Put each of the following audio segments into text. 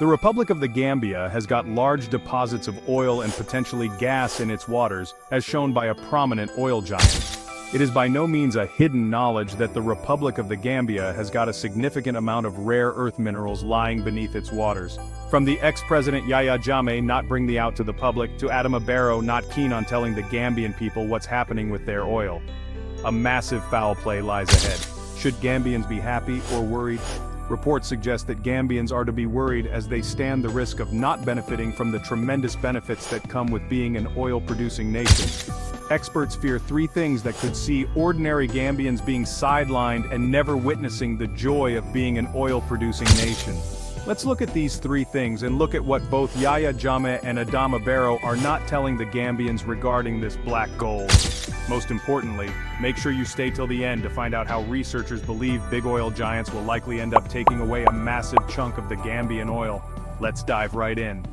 The Republic of the Gambia has got large deposits of oil and potentially gas in its waters, as shown by a prominent oil giant. It is by no means a hidden knowledge that the Republic of the Gambia has got a significant amount of rare earth minerals lying beneath its waters. From the ex-president Yaya Jammeh not bringing the out to the public, to Adama Barrow not keen on telling the Gambian people what's happening with their oil. A massive foul play lies ahead. Should Gambians be happy or worried? Reports suggest that Gambians are to be worried as they stand the risk of not benefiting from the tremendous benefits that come with being an oil-producing nation. Experts fear three things that could see ordinary Gambians being sidelined and never witnessing the joy of being an oil-producing nation. Let's look at these three things and look at what both Yaya Jammeh and Adama Barrow are not telling the Gambians regarding this black gold. Most importantly, make sure you stay till the end to find out how researchers believe big oil giants will likely end up taking away a massive chunk of the Gambian oil. Let's dive right in.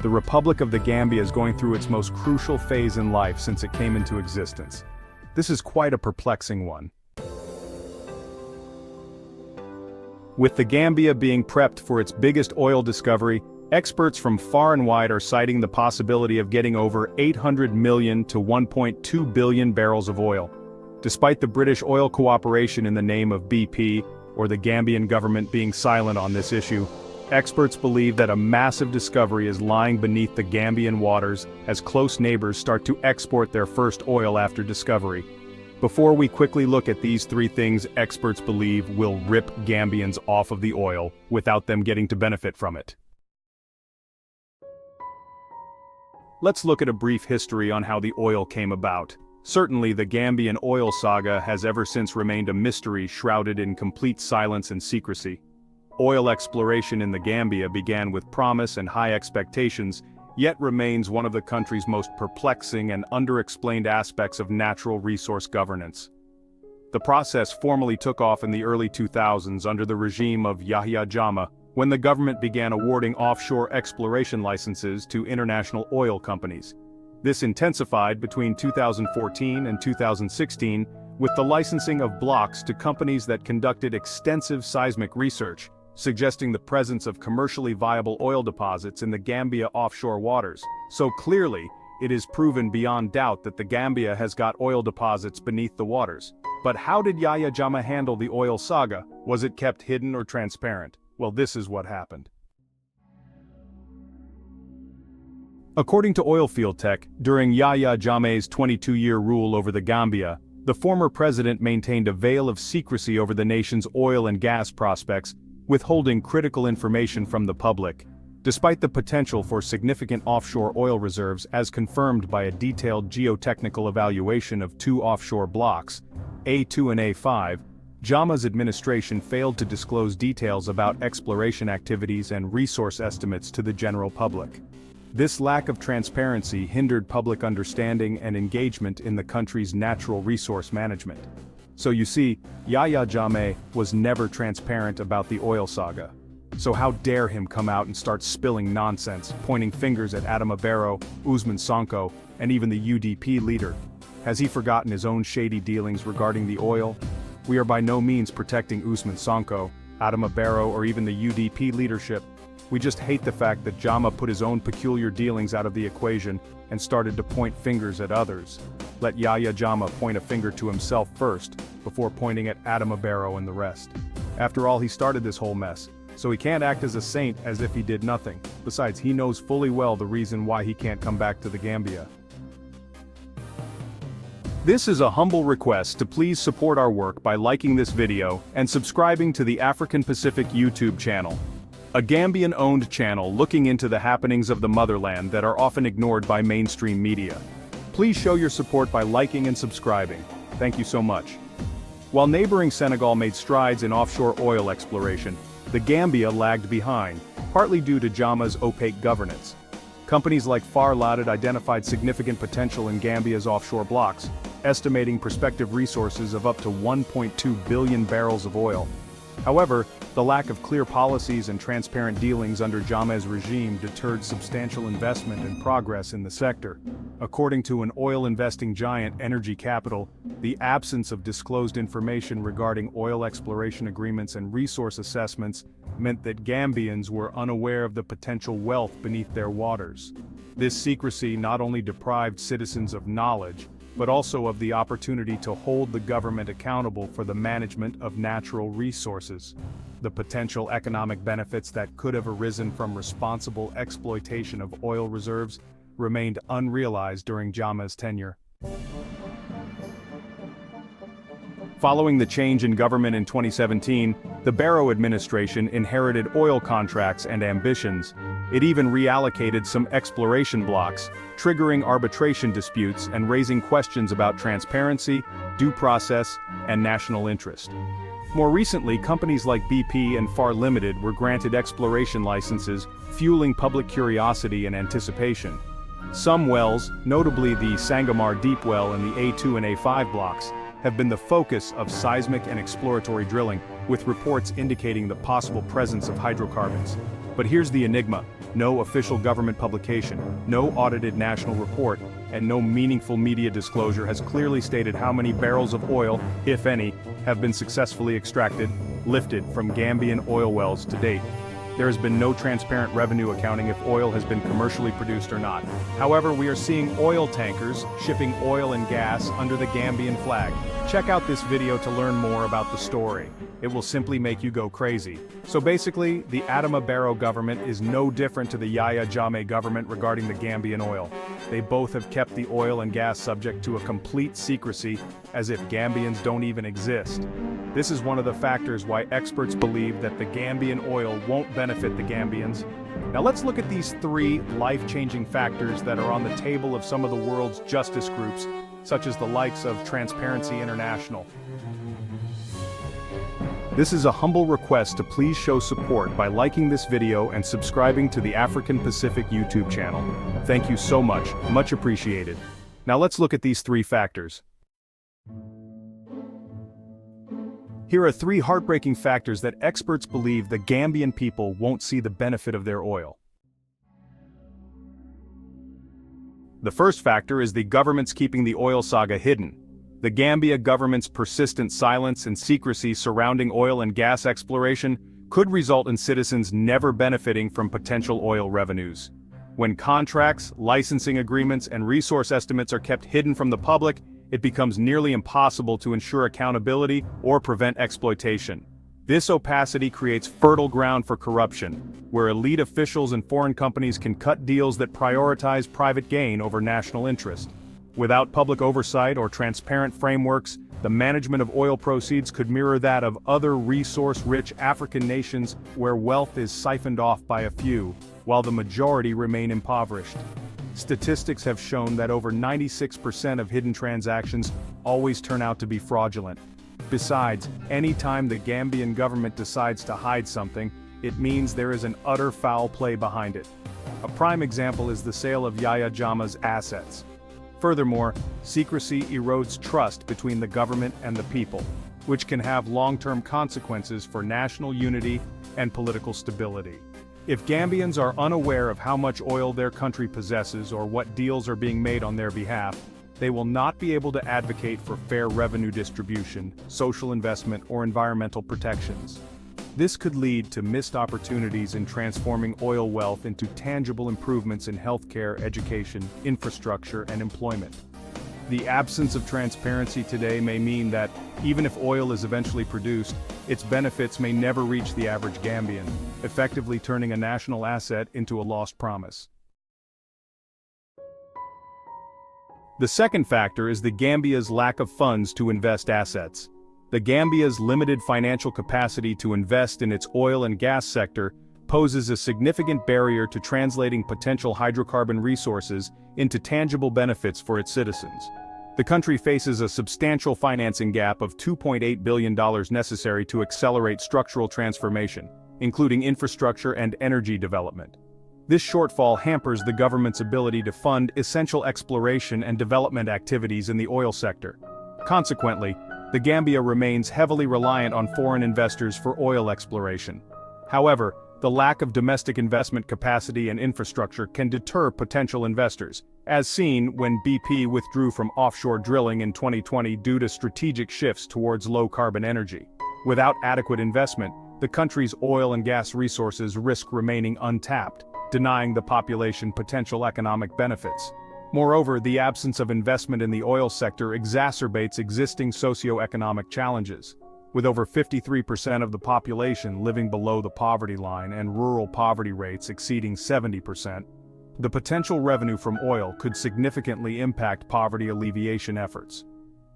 The Republic of the Gambia is going through its most crucial phase in life since it came into existence. This is quite a perplexing one. With the Gambia being prepped for its biggest oil discovery, experts from far and wide are citing the possibility of getting over 800 million to 1.2 billion barrels of oil. Despite the British oil cooperation in the name of BP, or the Gambian government being silent on this issue, experts believe that a massive discovery is lying beneath the Gambian waters as close neighbors start to export their first oil after discovery. Before we quickly look at these three things experts believe will rip Gambians off of the oil without them getting to benefit from it. Let's look at a brief history on how the oil came about. Certainly the Gambian oil saga has ever since remained a mystery shrouded in complete silence and secrecy. Oil exploration in the Gambia began with promise and high expectations, yet remains one of the country's most perplexing and underexplained aspects of natural resource governance. The process formally took off in the early 2000s under the regime of Yaya Jammeh, when the government began awarding offshore exploration licenses to international oil companies. This intensified between 2014 and 2016, with the licensing of blocks to companies that conducted extensive seismic research, suggesting the presence of commercially viable oil deposits in the Gambia offshore waters. So clearly, it is proven beyond doubt that the Gambia has got oil deposits beneath the waters. But how did Yaya Jammeh handle the oil saga? Was it kept hidden or transparent? Well, this is what happened. According to Oilfield Tech, during Yaya Jammeh's 22-year rule over the Gambia, the former president maintained a veil of secrecy over the nation's oil and gas prospects, withholding critical information from the public. Despite the potential for significant offshore oil reserves as confirmed by a detailed geotechnical evaluation of two offshore blocks, A2 and A5, Jammeh's administration failed to disclose details about exploration activities and resource estimates to the general public. This lack of transparency hindered public understanding and engagement in the country's natural resource management. So you see, Yaya Jammeh was never transparent about the oil saga. So how dare him come out and start spilling nonsense, pointing fingers at Adama Barrow, Usman Sonko, and even the UDP leader. Has he forgotten his own shady dealings regarding the oil? We are by no means protecting Usman Sonko, Adama Barrow, or even the UDP leadership. We just hate the fact that Jammeh put his own peculiar dealings out of the equation and started to point fingers at others. Let Yaya Jammeh point a finger to himself first, before pointing at Adama Barrow and the rest. After all, he started this whole mess, so he can't act as a saint as if he did nothing. Besides, he knows fully well the reason why he can't come back to the Gambia. This is a humble request to please support our work by liking this video and subscribing to the African Pacific YouTube channel, a Gambian-owned channel looking into the happenings of the motherland that are often ignored by mainstream media. Please show your support by liking and subscribing. Thank you so much. While neighboring Senegal made strides in offshore oil exploration, the Gambia lagged behind, partly due to Jammeh's opaque governance. Companies like Farladed identified significant potential in Gambia's offshore blocks, estimating prospective resources of up to 1.2 billion barrels of oil. However, the lack of clear policies and transparent dealings under Jammeh's regime deterred substantial investment and progress in the sector. According to an oil investing giant Energy Capital, the absence of disclosed information regarding oil exploration agreements and resource assessments meant that Gambians were unaware of the potential wealth beneath their waters. This secrecy not only deprived citizens of knowledge, but also of the opportunity to hold the government accountable for the management of natural resources. The potential economic benefits that could have arisen from responsible exploitation of oil reserves remained unrealized during Jammeh's tenure. Following the change in government in 2017, the Barrow administration inherited oil contracts and ambitions. It even reallocated some exploration blocks, triggering arbitration disputes and raising questions about transparency, due process, and national interest. More recently, companies like BP and FAR Limited were granted exploration licenses, fueling public curiosity and anticipation. Some wells, notably the Sangomar Deep Well and the A2 and A5 blocks, have been the focus of seismic and exploratory drilling, with reports indicating the possible presence of hydrocarbons. But here's the enigma: no official government publication, no audited national report, and no meaningful media disclosure has clearly stated how many barrels of oil, if any, have been successfully extracted, lifted from Gambian oil wells to date. There has been no transparent revenue accounting if oil has been commercially produced or not. However, we are seeing oil tankers shipping oil and gas under the Gambian flag. Check out this video to learn more about the story. It will simply make you go crazy. So basically, the Adama Barrow government is no different to the Yaya Jammeh government regarding the Gambian oil. They both have kept the oil and gas subject to a complete secrecy, as if Gambians don't even exist. This is one of the factors why experts believe that the Gambian oil won't benefit the Gambians. Now let's look at these three life-changing factors that are on the table of some of the world's justice groups, such as the likes of Transparency International. This is a humble request to please show support by liking this video and subscribing to the African Pacific YouTube channel. Thank you so much appreciated. Now let's look at these three factors. Here are three heartbreaking factors that experts believe the Gambian people won't see the benefit of their oil. The first factor is the government's keeping the oil saga hidden. The Gambia government's persistent silence and secrecy surrounding oil and gas exploration could result in citizens never benefiting from potential oil revenues. When contracts, licensing agreements, and resource estimates are kept hidden from the public, it becomes nearly impossible to ensure accountability or prevent exploitation. This opacity creates fertile ground for corruption, where elite officials and foreign companies can cut deals that prioritize private gain over national interest. Without public oversight or transparent frameworks, the management of oil proceeds could mirror that of other resource-rich African nations where wealth is siphoned off by a few, while the majority remain impoverished. Statistics have shown that over 96% of hidden transactions always turn out to be fraudulent. Besides, any time the Gambian government decides to hide something, it means there is an utter foul play behind it. A prime example is the sale of Yaya Jammeh's assets. Furthermore, secrecy erodes trust between the government and the people, which can have long-term consequences for national unity and political stability. If Gambians are unaware of how much oil their country possesses or what deals are being made on their behalf, they will not be able to advocate for fair revenue distribution, social investment, or environmental protections. This could lead to missed opportunities in transforming oil wealth into tangible improvements in healthcare, education, infrastructure, and employment. The absence of transparency today may mean that, even if oil is eventually produced, its benefits may never reach the average Gambian, effectively turning a national asset into a lost promise. The second factor is the Gambia's lack of funds to invest assets. The Gambia's limited financial capacity to invest in its oil and gas sector poses a significant barrier to translating potential hydrocarbon resources into tangible benefits for its citizens. The country faces a substantial financing gap of $2.8 billion necessary to accelerate structural transformation, including infrastructure and energy development. This shortfall hampers the government's ability to fund essential exploration and development activities in the oil sector. Consequently, the Gambia remains heavily reliant on foreign investors for oil exploration. However, the lack of domestic investment capacity and infrastructure can deter potential investors, as seen when BP withdrew from offshore drilling in 2020 due to strategic shifts towards low-carbon energy. Without adequate investment, the country's oil and gas resources risk remaining untapped, denying the population potential economic benefits. Moreover, the absence of investment in the oil sector exacerbates existing socio-economic challenges. With over 53% of the population living below the poverty line and rural poverty rates exceeding 70%, the potential revenue from oil could significantly impact poverty alleviation efforts.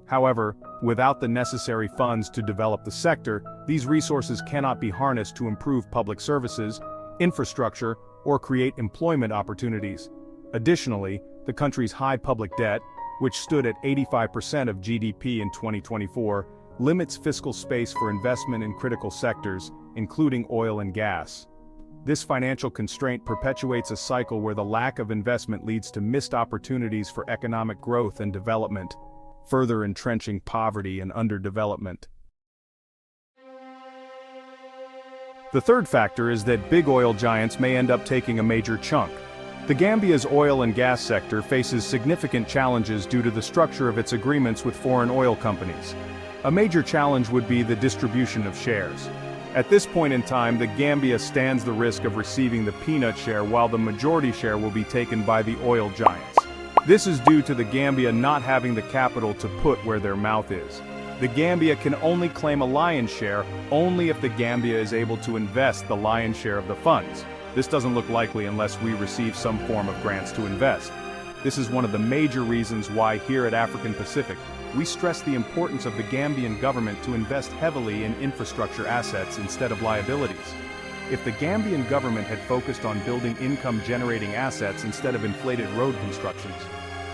However, without the necessary funds to develop the sector, these resources cannot be harnessed to improve public services, infrastructure, or create employment opportunities. Additionally, the country's high public debt, which stood at 85% of GDP in 2024, limits fiscal space for investment in critical sectors, including oil and gas. This financial constraint perpetuates a cycle where the lack of investment leads to missed opportunities for economic growth and development, further entrenching poverty and underdevelopment. The third factor is that big oil giants may end up taking a major chunk. The Gambia's oil and gas sector faces significant challenges due to the structure of its agreements with foreign oil companies. A major challenge would be the distribution of shares. At this point in time, the Gambia stands the risk of receiving the peanut share while the majority share will be taken by the oil giants. This is due to the Gambia not having the capital to put where their mouth is. The Gambia can only claim a lion's share only if the Gambia is able to invest the lion's share of the funds. This doesn't look likely unless we receive some form of grants to invest. This is one of the major reasons why here at African Pacific, we stress the importance of the Gambian government to invest heavily in infrastructure assets instead of liabilities. If the Gambian government had focused on building income-generating assets instead of inflated road constructions,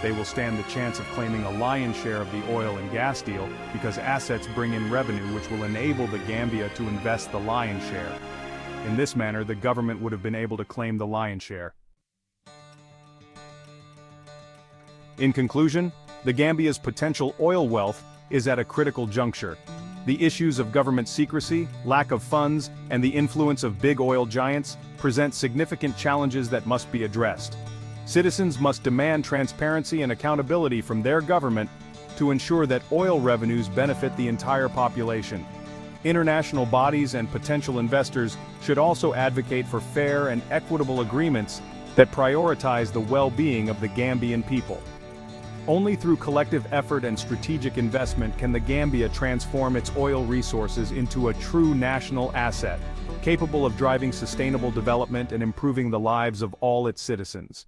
they will stand the chance of claiming a lion's share of the oil and gas deal because assets bring in revenue which will enable the Gambia to invest the lion's share. In this manner, the government would have been able to claim the lion's share. In conclusion, the Gambia's potential oil wealth is at a critical juncture. The issues of government secrecy, lack of funds, and the influence of big oil giants present significant challenges that must be addressed. Citizens must demand transparency and accountability from their government to ensure that oil revenues benefit the entire population. International bodies and potential investors should also advocate for fair and equitable agreements that prioritize the well-being of the Gambian people. Only through collective effort and strategic investment can the Gambia transform its oil resources into a true national asset, capable of driving sustainable development and improving the lives of all its citizens.